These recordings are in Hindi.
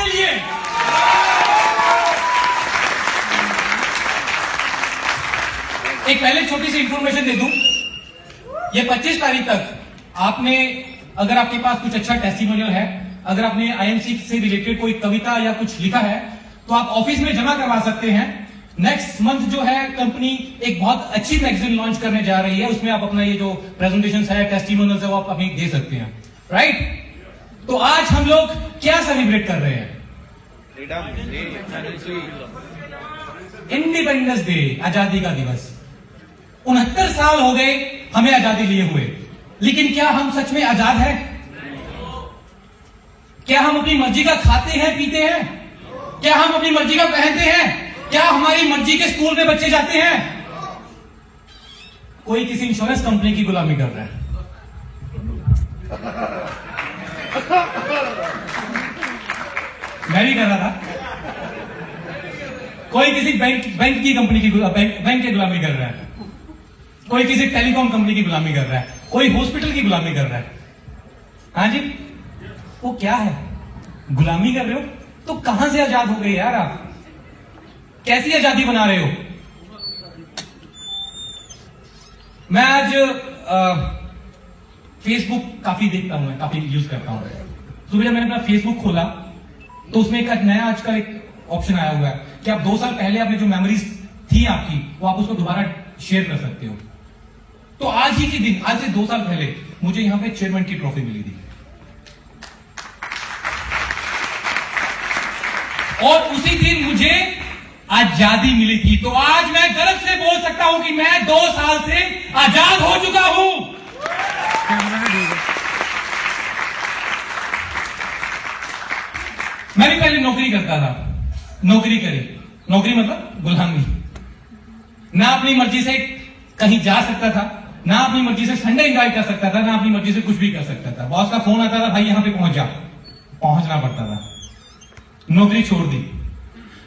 के लिए। एक पहले छोटी सी इंफॉर्मेशन दे दूं, ये 25 तारीख तक आपने, अगर आपके पास कुछ अच्छा टेस्टिमोनियल है, अगर आपने आईएमसी से रिलेटेड कोई कविता या कुछ लिखा है, तो आप ऑफिस में जमा करवा सकते हैं। नेक्स्ट मंथ जो है कंपनी एक बहुत अच्छी मैगजीन लॉन्च करने जा रही है, उसमें आप अपना ये जो प्रेजेंटेशन है, टेस्टिमोनियल है, वो आप अपनी दे सकते हैं, राइट। तो आज हम लोग क्या सेलिब्रेट कर रहे हैं? इंडिपेंडेंस डे, आजादी का दिवस। 69 साल हो गए हमें आजादी लिए हुए, लेकिन क्या हम सच में आजाद हैं? क्या हम अपनी मर्जी का खाते हैं, पीते हैं? क्या हम अपनी मर्जी का पहनते हैं? क्या हमारी मर्जी के स्कूल में बच्चे जाते हैं? कोई किसी इंश्योरेंस कंपनी की गुलामी कर रहा है। मैं भी कर रहा था। कोई किसी बैंक की कंपनी की बैंक की गुलामी कर रहा है, कोई किसी टेलीकॉम कंपनी की गुलामी कर रहा है, कोई हॉस्पिटल की गुलामी कर रहा है। हाँ जी, वो क्या है? गुलामी कर रहे हो तो कहां से आजाद हो गए यार आप? कैसी आजादी बना रहे हो? मैं आज फेसबुक काफी देखता हूं, काफी यूज करता हूं। सुबह जब मैंने अपना फेसबुक खोला तो उसमें एक नया आजकल एक ऑप्शन आया हुआ है कि आप 2 साल पहले आपने जो मेमोरीज थी आपकी, वो आप उसको दोबारा शेयर कर सकते हो। तो आज ही के दिन, आज से 2 साल पहले मुझे यहां पे चेयरमैन की ट्रॉफी मिली थी, और उसी दिन मुझे आजादी मिली थी। तो आज मैं गर्व से बोल सकता हूं कि मैं 2 साल से आजाद हो चुका हूं। मैं भी पहले नौकरी करता था, नौकरी करी, नौकरी मतलब गुलामी। ना अपनी मर्जी से कहीं जा सकता था, ना अपनी मर्जी से संडे एंजॉय कर सकता था, ना अपनी मर्जी से कुछ भी कर सकता था। बॉस का फोन आता था, भाई यहां पे पहुंच जा, पहुंचना पड़ता था। नौकरी छोड़ दी,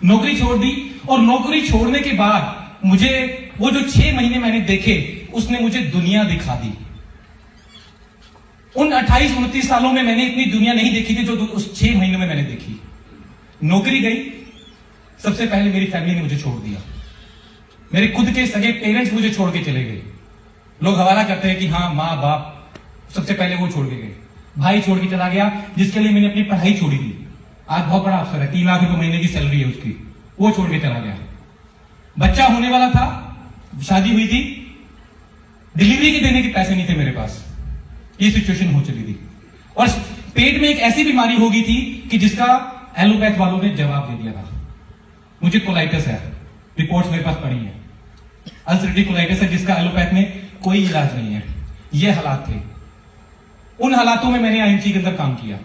नौकरी छोड़ दी, और नौकरी छोड़ने के बाद मुझे वो जो 6 महीने मैंने देखे, उसने मुझे दुनिया दिखा दी। उन 28-29 सालों में मैंने इतनी दुनिया नहीं देखी थी जो उस 6 महीनों में मैंने देखी। नौकरी गई, सबसे पहले मेरी फैमिली ने मुझे छोड़ दिया। मेरे खुद के सगे पेरेंट्स मुझे छोड़ के चले गए। लोग हवाला करते हैं कि हाँ माँ बाप, सबसे पहले वो छोड़ के गए। भाई छोड़ के चला गया, जिसके लिए मैंने अपनी पढ़ाई छोड़ी थी। आज बहुत बड़ा अफसर है, 3 लाख रुपए महीने की सैलरी है उसकी, वो छोड़ के चला गया। बच्चा होने वाला था, शादी हुई थी, डिलीवरी के देने के पैसे नहीं थे मेरे पास। ये सिचुएशन हो चली थी, और पेट में एक ऐसी बीमारी हो गई थी कि जिसका एलोपैथ वालों ने जवाब दे दिया था। मुझे कोलाइटिस है, रिपोर्ट्स मेरे पास पड़ी है, अल्सरेटिव कोलाइटिस है, जिसका एलोपैथ में कोई इलाज नहीं है। ये हालात थे। उन हालातों में मैंने आईएमसी के अंदर काम किया।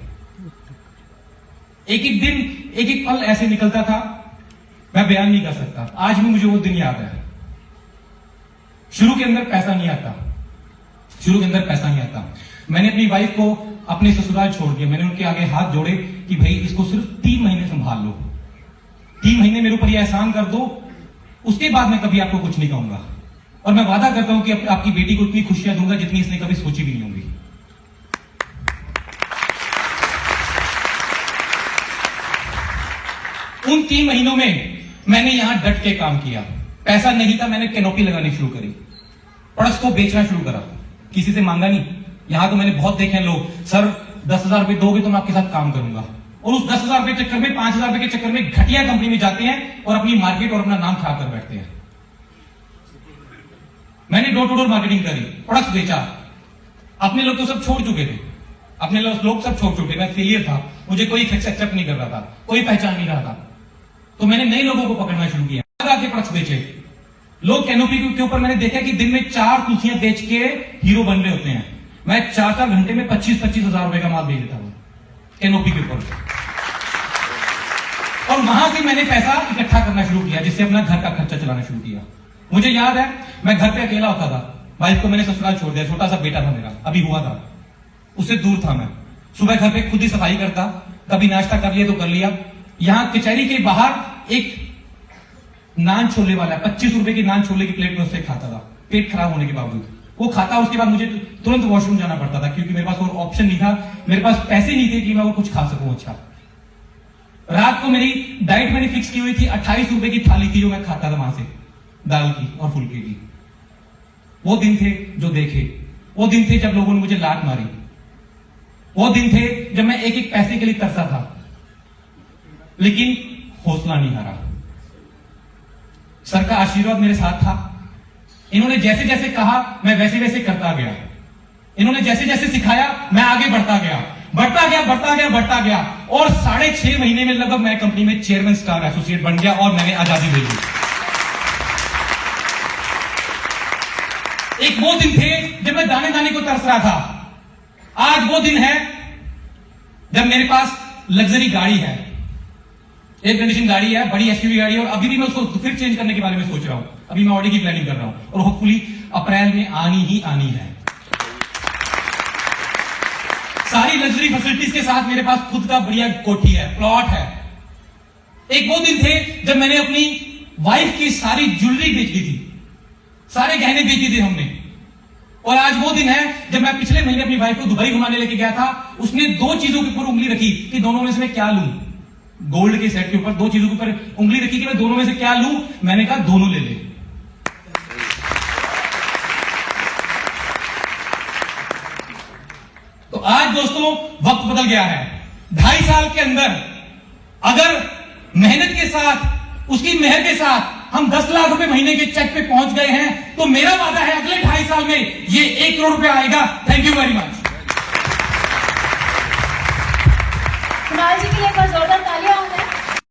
एक एक दिन, एक एक पल ऐसे निकलता था, मैं बयान नहीं कर सकता। आज भी मुझे वो दिन याद है। शुरू के अंदर पैसा नहीं आता, शुरू के अंदर पैसा नहीं आता। मैंने अपनी वाइफ को अपने ससुराल छोड़ दिया। मैंने उनके आगे हाथ जोड़े कि भाई इसको सिर्फ 3 महीने संभाल लो, 3 महीने मेरे ऊपर ये एहसान कर दो, उसके बाद मैं कभी आपको कुछ नहीं कहूंगा। और मैं वादा करता हूं कि आपकी बेटी को इतनी खुशियां दूंगा जितनी इसने कभी सोची भी नहीं होंगी। उन 3 महीनों में मैंने यहां डट के काम किया। पैसा नहीं था, मैंने कैनोपी लगानी शुरू करी, प्रोडक्ट्स को बेचना शुरू करा, किसी से मांगा नहीं। यहां तो मैंने बहुत देखे हैं लोग, सर 10,000 रुपए दोगे तो मैं आपके साथ काम करूंगा, और उस 10,000 रुपए चक्कर में, 5,000 रुपए के चक्कर में घटिया कंपनी में जाते हैं और अपनी मार्केट और अपना नाम खराब कर बैठते हैं। मैंने डोर टू डोर मार्केटिंग करी, प्रोडक्ट्स बेचा। अपने लोग तो सब छोड़ चुके थे, अपने लोग सब छोड़ चुके, मैं फेलियर था, मुझे कोई एक्सेप्ट नहीं कर रहा था, कोई पहचान नहीं रहा था। तो मैंने नए लोगों को पकड़ना शुरू किया, आगे प्रोडक्ट्स बेचे। लोग कैनोपी के ऊपर मैंने देखा कि दिन में 4 कुर्सियां बेच के हीरो बन रहे होते हैं। मैं 4-4 घंटे में 25-25 हजार रुपए का माल बेच देता हूं कैनोपी के ऊपर। और वहां से मैंने पैसा इकट्ठा करना शुरू किया, जिससे अपना घर का खर्चा चलाना शुरू किया। मुझे याद है, मैं घर पे अकेला होता था, वाइफ को मैंने ससुराल छोड़ दिया, छोटा सा बेटा था मेरा, अभी हुआ था, उससे दूर था मैं। सुबह घर पे खुद ही सफाई करता, कभी नाश्ता कर लिया तो कर लिया। यहां कचहरी के बाहर एक नान छोले वाला, 25 रुपए की नान छोले की प्लेट में उससे खाता था, पेट खराब होने के बावजूद वो खाता। उसके बाद मुझे तुरंत वॉशरूम जाना पड़ता था, क्योंकि मेरे पास और ऑप्शन नहीं था, मेरे पास पैसे नहीं थे कि मैं वो कुछ खा सकूं। अच्छा, रात को मेरी डाइट मैंने फिक्स की हुई थी, 28 रुपए की थाली थी जो मैं खाता था वहां से, दाल की और फुल्के की। वो दिन थे जो देखे, वो दिन थे जब लोगों ने मुझे लात मारी, वो दिन थे जब मैं एक एक पैसे के लिए तरसा था, लेकिन हौसला नहीं हारा। सर का आशीर्वाद मेरे साथ था। इन्होंने जैसे जैसे कहा मैं वैसे वैसे करता गया। इन्होंने जैसे जैसे सिखाया मैं आगे बढ़ता गया, बढ़ता गया, बढ़ता गया, बढ़ता गया, और 6.5 महीने में लगभग मैं कंपनी में चेयरमैन स्टार एसोसिएट बन गया और मैंने आजादी ले ली। एक वो दिन थे जब मैं दाने दाने को तरस रहा था। आज वो दिन है जब मेरे पास लग्जरी गाड़ी है, एयर कंडीशन गाड़ी है, बड़ी एसयूवी गाड़ी है, और अभी भी मैं उसको फिर चेंज करने के बारे में सोच रहा हूं। अभी मैं ऑडी की प्लानिंग कर रहा हूं और होपफुली अप्रैल में आनी ही आनी है। सारी लग्जरी फैसिलिटीज के साथ मेरे पास खुद का बढ़िया कोठी है, प्लॉट है। एक वो दिन थे जब मैंने अपनी वाइफ की सारी ज्वेलरी बेच दी थी, सारे गहने बेच दिए थे हमने। और आज वो दिन है जब मैं पिछले महीने अपनी वाइफ को दुबई घुमाने लेके गया था। उसने 2 चीजों के ऊपर उंगली रखी कि दोनों में से मैं क्या लूं। गोल्ड के सेट के ऊपर 2 चीजों के ऊपर उंगली रखी कि मैं दोनों में से क्या लूं। मैंने कहा दोनों ले ले। तो आज दोस्तों वक्त बदल गया है। 2.5 साल के अंदर अगर मेहनत के साथ, उसकी मेहर के साथ हम 10 लाख रुपए महीने के चेक पे पहुंच गए हैं, तो मेरा वादा है अगले 2.5 साल में ये 1 करोड़ रुपया आएगा। Thank you very much. Kunal ji के लिए एक बार जोरदार तालियां।